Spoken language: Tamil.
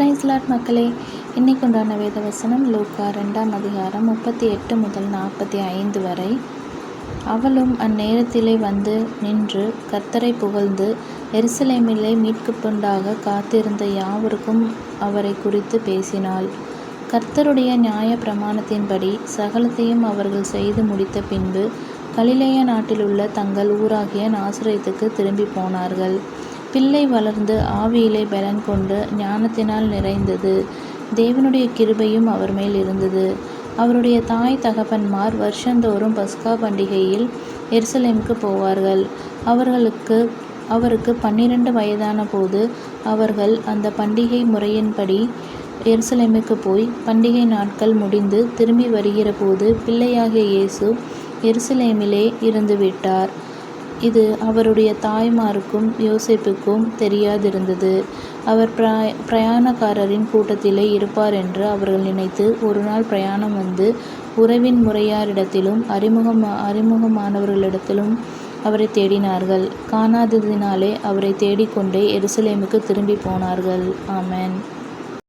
பிரைஸ் லார்ட் மக்களே, இன்னைக்கு உண்டான வேத வசனம் லூக்கா 2ஆம் அதிகாரம் 38 முதல் 45 வரை. அவளும் அந்நேரத்திலே வந்து நின்று கர்த்தரை புகழ்ந்து, எருசலேமிலே மீட்புண்டாக காத்திருந்த யாவருக்கும் அவரை குறித்து பேசினாள். கர்த்தருடைய நியாய பிரமாணத்தின்படி சகலத்தையும் அவர்கள் செய்து முடித்த பின்பு கலிலேயா நாட்டிலுள்ள தங்கள் ஊராகிய நாசரேத்துக்கு திரும்பி போனார்கள். பிள்ளை வளர்ந்து ஆவியிலே பலன் கொண்டு ஞானத்தினால் நிறைந்தது. தேவனுடைய கிருபையும் அவர் மேல் இருந்தது. அவருடைய தாய் தகப்பன்மார் வருஷந்தோறும் பஸ்கா பண்டிகையில் எருசலேமுக்கு போவார்கள். அவருக்கு 12 வயதான போது அவர்கள் அந்த பண்டிகை முறையின்படி எருசலேமுக்கு போய் பண்டிகை நாட்கள் முடிந்து திரும்பி வருகிற போது பிள்ளையாகிய இயேசு எருசலேமிலே இருந்து விட்டார். இது அவருடைய தாய்மாருக்கும் யோசேப்புக்கும் தெரியாதிருந்தது. அவர் பிரயாணக்காரரின் கூட்டத்திலே இருப்பார் என்று அவர்கள் நினைத்து ஒரு நாள் பிரயாணம் வந்து உறவின் முறையாரிடத்திலும் அறிமுகமானவர்களிடத்திலும் அவரை தேடினார்கள். காணாததினாலே அவரை தேடிக்கொண்டே எருசலேமுக்கு திரும்பி போனார்கள். ஆமென்.